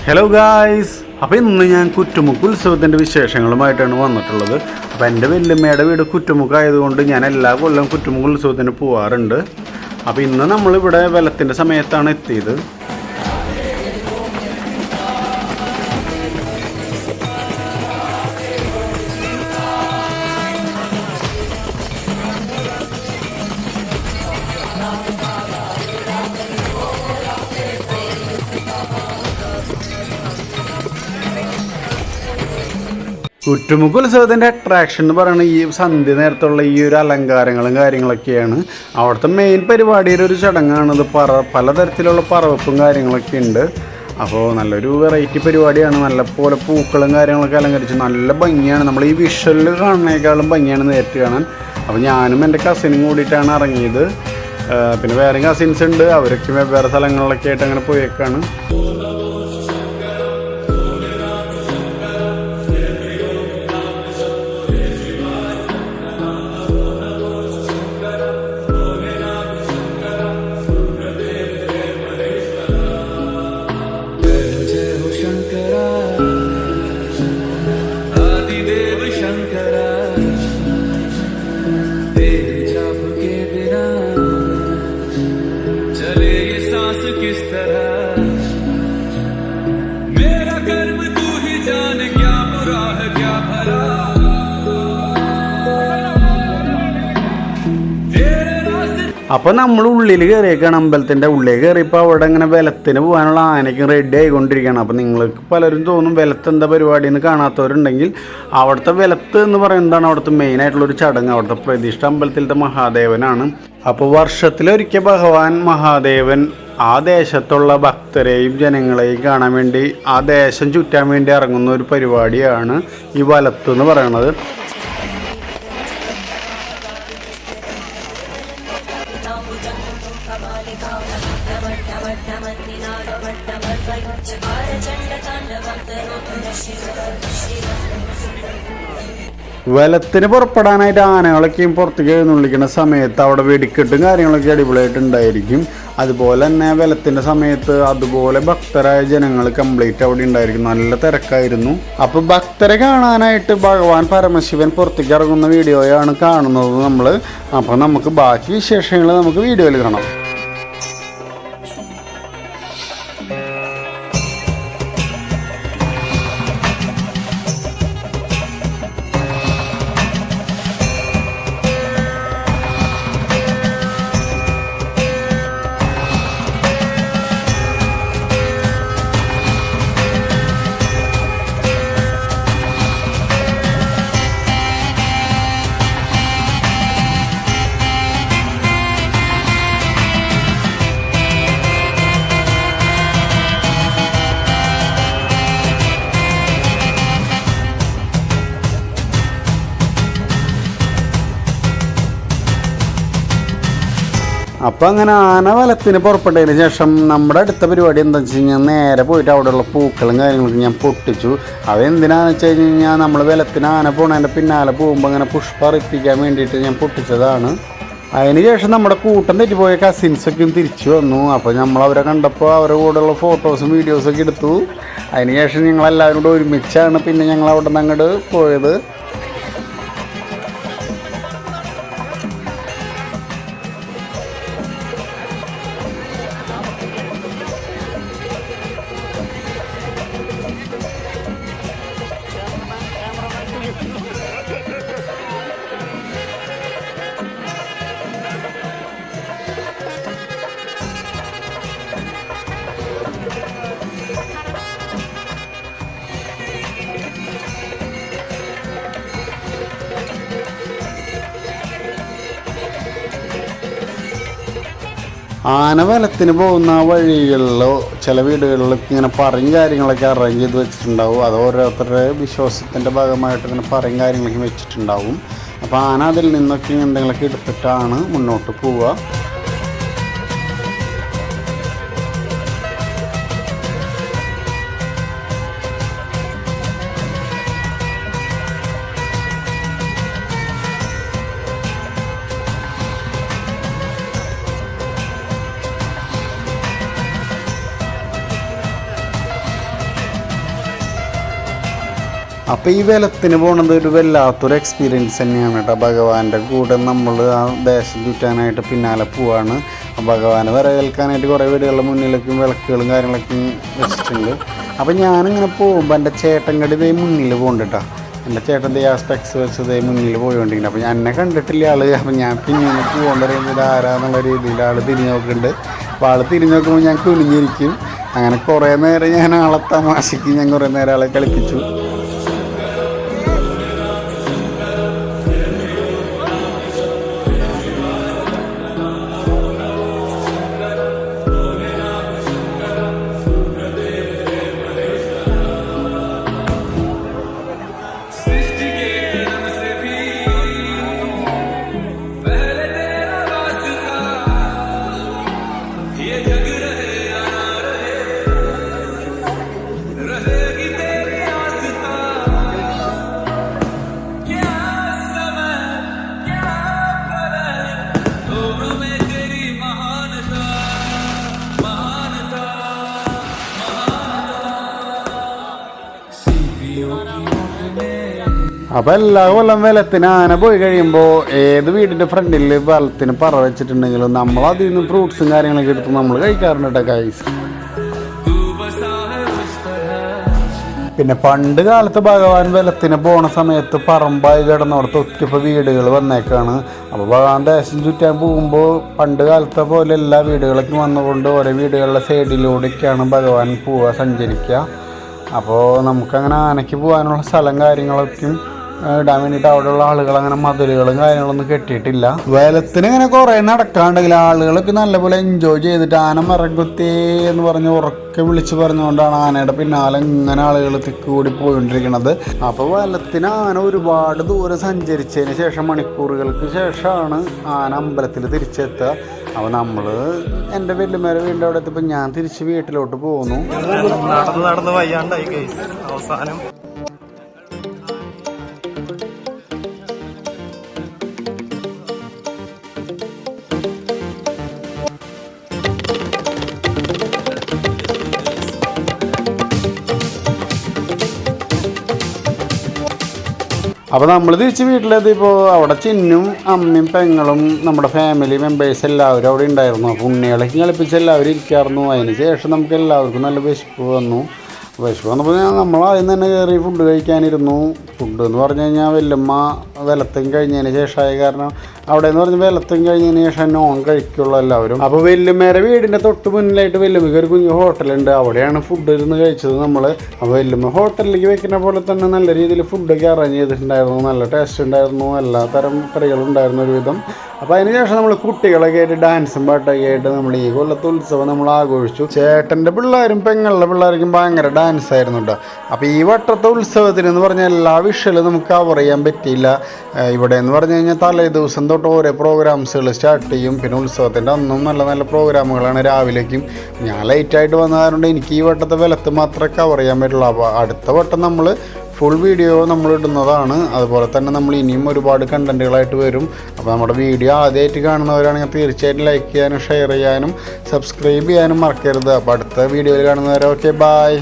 Hello guys, അപ്പോൾ ഇന്ന് ഞാൻ കുറ്റുമുക്ക് ഉത്സവത്തിൻ്റെ വിശേഷങ്ങളുമായിട്ടാണ് വന്നിട്ടുള്ളത്. അപ്പോൾ എൻ്റെ വല്യമ്മയുടെ വീട് കുറ്റുമുക്ക് ആയതുകൊണ്ട് ഞാൻ എല്ലാ കൊല്ലം കുറ്റുമുക്ക് ഉത്സവത്തിന് പോവാറുണ്ട്. അപ്പോൾ ഇന്ന് നമ്മളിവിടെ വെള്ളത്തിൻ്റെ സമയത്താണ് എത്തിയത്. കുറ്റുമുക്ക് ഉത്സവത്തിൻ്റെ അട്രാക്ഷൻ എന്ന് പറയുന്നത് ഈ സന്ധ്യ നേരത്തുള്ള ഈ ഒരു അലങ്കാരങ്ങളും കാര്യങ്ങളൊക്കെയാണ്. അവിടുത്തെ മെയിൻ പരിപാടിയുടെ ഒരു ചടങ്ങാണിത്. പലതരത്തിലുള്ള പറവപ്പും കാര്യങ്ങളൊക്കെ ഉണ്ട്. അപ്പോൾ നല്ലൊരു വെറൈറ്റി പരിപാടിയാണ്. നല്ലപോലെ പൂക്കളും കാര്യങ്ങളൊക്കെ അലങ്കരിച്ച് നല്ല ഭംഗിയാണ്. നമ്മൾ ഈ വിഷ്വലിൽ കാണുന്നതിനേക്കാളും ഭംഗിയാണ് നേരിട്ട് കാണാൻ. അപ്പോൾ ഞാനും എൻ്റെ കസിനും കൂടിയിട്ടാണ് ഇറങ്ങിയത്. പിന്നെ വേറെ കസിൻസ് ഉണ്ട്, അവരൊക്കെ വേറെ സ്ഥലങ്ങളിലൊക്കെ ആയിട്ട് അങ്ങനെ പോയേക്കാണ്. അപ്പോൾ നമ്മൾ ഉള്ളിൽ കയറിയേക്കാണ്. അമ്പലത്തിൻ്റെ ഉള്ളിൽ കയറിയപ്പോൾ അവിടെ ഇങ്ങനെ വെലത്തിന് പോകാനുള്ള ആനയ്ക്ക് റെഡി ആയിക്കൊണ്ടിരിക്കുകയാണ്. അപ്പോൾ നിങ്ങൾക്ക് പലരും തോന്നും വെലത്ത് എന്താ പരിപാടി എന്ന് കാണാത്തവരുണ്ടെങ്കിൽ അവിടുത്തെ വെലത്ത് എന്ന് പറയുന്നതാണ് അവിടുത്തെ മെയിനായിട്ടുള്ളൊരു ചടങ്ങ്. അവിടുത്തെ പ്രതിഷ്ഠ അമ്പലത്തിലത്തെ മഹാദേവനാണ്. അപ്പോൾ വർഷത്തിലൊരിക്കൽ ഭഗവാൻ മഹാദേവൻ ആ ദേശത്തുള്ള ഭക്തരെയും ജനങ്ങളെയും കാണാൻ വേണ്ടി ആ ദേശം ചുറ്റാൻ വേണ്ടി ഇറങ്ങുന്ന ഒരു പരിപാടിയാണ് ഈ വലത്ത് എന്ന് പറയുന്നത്. വെലത്തിന് പുറപ്പെടാനായിട്ട് ആനകളൊക്കെയും പുറത്തേക്ക് എഴുന്നള്ളിക്കുന്ന സമയത്ത് അവിടെ വെടിക്കെട്ടും കാര്യങ്ങളൊക്കെ അടിപൊളിയായിട്ടുണ്ടായിരിക്കും. അതുപോലെ തന്നെ വെലത്തിൻ്റെ സമയത്ത് അതുപോലെ ഭക്തരായ ജനങ്ങൾ കംപ്ലീറ്റ് അവിടെ ഉണ്ടായിരിക്കും. നല്ല തിരക്കായിരുന്നു. അപ്പോൾ ഭക്തരെ കാണാനായിട്ട് ഭഗവാൻ പരമശിവൻ പുറത്തേക്ക് ഇറങ്ങുന്ന വീഡിയോയാണ് കാണുന്നത് നമ്മൾ. അപ്പോൾ നമുക്ക് ബാക്കി വിശേഷങ്ങൾ നമുക്ക് വീഡിയോയിൽ കാണാം. അപ്പോൾ അങ്ങനെ ആന വലത്തിന് പുറപ്പെട്ടതിന് ശേഷം നമ്മുടെ അടുത്ത പരിപാടി എന്താണെന്ന് വെച്ച് കഴിഞ്ഞാൽ നേരെ പോയിട്ട് അവിടെയുള്ള പൂക്കളും കാര്യങ്ങളൊക്കെ ഞാൻ പൊട്ടിച്ചു. അതെന്തിനാണെന്ന് വെച്ച് കഴിഞ്ഞാൽ നമ്മൾ വലത്തിന് ആന പോണതിൻ്റെ പിന്നാലെ പോകുമ്പോൾ അങ്ങനെ പുഷ്പം അറിയിപ്പിക്കാൻ വേണ്ടിയിട്ട് ഞാൻ പൊട്ടിച്ചതാണ്. അതിന് ശേഷം നമ്മുടെ കൂട്ടം തെറ്റിപ്പോയ കസിൻസൊക്കെ തിരിച്ചു വന്നു. അപ്പോൾ നമ്മൾ അവരെ കണ്ടപ്പോൾ അവരുടെ കൂടെയുള്ള ഫോട്ടോസും വീഡിയോസൊക്കെ എടുത്തു. അതിന് ശേഷം ഞങ്ങളെല്ലാവരും കൂടെ ഒരുമിച്ചാണ് പിന്നെ ഞങ്ങൾ അവിടെ നിന്ന് അങ്ങോട്ട് പോയത്. ആന വലത്തിന് പോകുന്ന വഴികളിലോ ചില വീടുകളിലൊക്കെ ഇങ്ങനെ പറയും കാര്യങ്ങളൊക്കെ അറേഞ്ച് ചെയ്ത് വെച്ചിട്ടുണ്ടാവും. അത് ഓരോരുത്തരുടെ വിശ്വാസത്തിൻ്റെ ഭാഗമായിട്ട് ഇങ്ങനെ പറയും കാര്യങ്ങളൊക്കെ വെച്ചിട്ടുണ്ടാവും. അപ്പോൾ ആന അതിൽ നിന്നൊക്കെ എന്തെങ്കിലുമൊക്കെ എടുത്തിട്ടാണ് മുന്നോട്ട് പോവുക. അപ്പോൾ ഈ വെലത്തിന് പോണത് ഒരു വല്ലാത്തൊരു എക്സ്പീരിയൻസ് തന്നെയാണ് കേട്ടോ. ഭഗവാന്റെ കൂടെ നമ്മൾ ആ ദേശം ചുറ്റാനായിട്ട് പിന്നാലെ പോവാണ്. ഭഗവാനെ വരവേൽക്കാനായിട്ട് കുറേ വീടുകളുടെ മുന്നിലേക്കും വിളക്കുകളും കാര്യങ്ങളൊക്കെ വെച്ചിട്ടുണ്ട്. അപ്പോൾ ഞാനിങ്ങനെ പോകുമ്പോൾ എൻ്റെ ചേട്ടൻ കടി ഇതേ മുന്നിൽ പോകുന്നുണ്ട് കേട്ടോ. എൻ്റെ ചേട്ടൻ ആ സ്പെക്സ് വെച്ചതേ മുന്നിൽ പോയിക്കൊണ്ടിരിക്കുന്നത്. അപ്പോൾ ഞാൻ എന്നെ കണ്ടിട്ടില്ല ആൾ. അപ്പോൾ ഞാൻ പിന്നെ പോകേണ്ട പറയുന്നത് ആരാന്നുള്ള രീതിയിൽ ആൾ തിരിഞ്ഞ് നോക്കുന്നുണ്ട്. അപ്പോൾ ആൾ തിരിഞ്ഞ് നോക്കുമ്പോൾ ഞാൻ കുനിഞ്ഞിരിക്കും. അങ്ങനെ കുറേ നേരം ഞാൻ ആളെ തമാശയ്ക്ക് ഞാൻ കുറേ നേരം ആളെ കളിപ്പിച്ചു. അപ്പോൾ എല്ലാ കൊല്ലം വെലത്തിന് ആന പോയി കഴിയുമ്പോൾ ഏത് വീടിൻ്റെ ഫ്രണ്ടിൽ വെള്ളത്തിന് പറ വെച്ചിട്ടുണ്ടെങ്കിലും നമ്മൾ അതിൽ നിന്ന് ഫ്രൂട്ട്സും കാര്യങ്ങളൊക്കെ എടുത്ത് നമ്മൾ കഴിക്കാറുണ്ട് കേട്ടോ ഗൈസ്. പിന്നെ പണ്ട് കാലത്ത് ഭഗവാൻ വെലത്തിന് പോണ സമയത്ത് പറമ്പായി കിടന്നോടത്ത് ഒത്തിപ്പോൾ വീടുകൾ വന്നേക്കാണ്. അപ്പോൾ ഭഗവാൻ ദേശം ചുറ്റാൻ പോകുമ്പോൾ പണ്ട് കാലത്തെ പോലെ എല്ലാ വീടുകളൊക്കെ വന്നുകൊണ്ട് ഓരോ വീടുകളുടെ സൈഡിലൂടെയൊക്കെയാണ് ഭഗവാൻ പോവുക, സഞ്ചരിക്കുക. അപ്പോൾ നമുക്കങ്ങനെ ആനയ്ക്ക് പോകാനുള്ള സ്ഥലം കാര്യങ്ങളൊക്കെയും ഇടാൻ വേണ്ടിയിട്ട് അവിടെയുള്ള ആളുകൾ അങ്ങനെ മതിലുകളും കാര്യങ്ങളൊന്നും കെട്ടിയിട്ടില്ല. വേലത്തിന് ഇങ്ങനെ കുറേ നടക്കാണ്ടെങ്കിൽ ആളുകളൊക്കെ നല്ലപോലെ എൻജോയ് ചെയ്തിട്ട് ആന മറകുത്തേ എന്ന് പറഞ്ഞ് ഉറക്കെ വിളിച്ച് പറഞ്ഞുകൊണ്ടാണ് ആനയുടെ പിന്നാലെ ഇങ്ങനെ ആളുകൾ തിക്കുകൂടി പോയിക്കൊണ്ടിരിക്കുന്നത്. അപ്പോൾ വേലത്തിന് ആന ഒരുപാട് ദൂരം സഞ്ചരിച്ചതിന് ശേഷം മണിക്കൂറുകൾക്ക് ശേഷമാണ് ആന അമ്പലത്തിൽ തിരിച്ചെത്തുക. അപ്പോൾ നമ്മൾ എൻ്റെ വല്യമ്മേരെ വീടിൻ്റെ അവിടെ എത്തിയപ്പോൾ ഞാൻ തിരിച്ച് വീട്ടിലോട്ട് പോകുന്നു. നടന്ന് വയ്യാണ്ടായി അവസാനം അപ്പോൾ നമ്മൾ തിരിച്ച് വീട്ടിലെത്തിയപ്പോൾ അവിടെ ചിന്നും അമ്മയും പെങ്ങളും നമ്മുടെ ഫാമിലി മെമ്പേഴ്സ് എല്ലാവരും അവിടെ ഉണ്ടായിരുന്നു. അപ്പോൾ ഉണ്ണികളൊക്കെ കളിപ്പിച്ച് എല്ലാവരും ഇരിക്കായിരുന്നു. അതിന് ശേഷം നമുക്ക് എല്ലാവർക്കും നല്ല വിശപ്പ് വന്നു. വിശപ്പ് വന്നപ്പോൾ നമ്മൾ ആദ്യം തന്നെ കയറി ഫുഡ് കഴിക്കാനിരുന്നു. ഫുഡ് എന്ന് പറഞ്ഞു കഴിഞ്ഞാൽ വല്യമ്മ വെലത്തും കഴിഞ്ഞതിന് ശേഷമായ കാരണം അവിടെ എന്ന് പറഞ്ഞാൽ വെലത്തും കഴിഞ്ഞതിന് ശേഷം നോൺ കഴിക്കുള്ളൂ എല്ലാവരും. അപ്പോൾ വല്യമ്മേരെ വീടിൻ്റെ തൊട്ട് മുന്നിലായിട്ട് വല്യമ്മയ്ക്ക് ഒരു കുഞ്ഞു ഹോട്ടലുണ്ട്. അവിടെയാണ് ഫുഡ് ഇരുന്ന് കഴിച്ചത് നമ്മൾ. അപ്പോൾ വല്യമ്മ ഹോട്ടലിലേക്ക് വെക്കുന്ന പോലെ തന്നെ നല്ല രീതിയിൽ ഫുഡൊക്കെ അറേഞ്ച് ചെയ്തിട്ടുണ്ടായിരുന്നു. നല്ല ടേസ്റ്റ് ഉണ്ടായിരുന്നു. എല്ലാ തരം കറികളും ഉണ്ടായിരുന്നു ഒരുവിധം. അപ്പോൾ അതിന് ശേഷം നമ്മൾ കുട്ടികളൊക്കെ ആയിട്ട് ഡാൻസും പാട്ടൊക്കെ ആയിട്ട് നമ്മൾ ഈ കൊല്ലത്തെ ഉത്സവം നമ്മൾ ആഘോഷിച്ചു. ചേട്ടൻ്റെ പിള്ളേരും പെങ്ങളുടെ പിള്ളേർക്കും ഭയങ്കര ഡാൻസ് ആയിരുന്നു കേട്ടോ. അപ്പോൾ ഈ വട്ടത്തെ ഉത്സവത്തിന് എന്ന് പറഞ്ഞാൽ എല്ലാ വിഷലും നമുക്ക് കവർ ചെയ്യാൻ പറ്റിയില്ല. ഇവിടെ എന്ന് പറഞ്ഞു കഴിഞ്ഞാൽ തലേ ദിവസം തൊട്ട് ഓരോ പ്രോഗ്രാംസുകൾ സ്റ്റാർട്ട് ചെയ്യും. പിന്നെ ഉത്സവത്തിൻ്റെ അന്നും നല്ല നല്ല പ്രോഗ്രാമുകളാണ് രാവിലേക്കും. ഞാൻ ലൈറ്റായിട്ട് വന്ന കാരണം എനിക്ക് ഈ വട്ടത്തെ വെലത്ത് മാത്രമേ കവർ ചെയ്യാൻ പറ്റുള്ളൂ. അപ്പോൾ അടുത്ത വട്ടം നമ്മൾ ഫുൾ വീഡിയോ നമ്മൾ ഇടുന്നതാണ്. അതുപോലെ തന്നെ നമ്മൾ ഇനിയും ഒരുപാട് കണ്ടൻറ്റുകളായിട്ട് വരും. അപ്പോൾ നമ്മുടെ വീഡിയോ ആദ്യമായിട്ട് കാണുന്നവരാണെങ്കിൽ തീർച്ചയായിട്ടും ലൈക്ക് ചെയ്യാനും ഷെയർ ചെയ്യാനും സബ്സ്ക്രൈബ് ചെയ്യാനും മറക്കരുത്. അപ്പോൾ അടുത്ത വീഡിയോയിൽ കാണുന്നവരെ ഓക്കെ, ബായ്.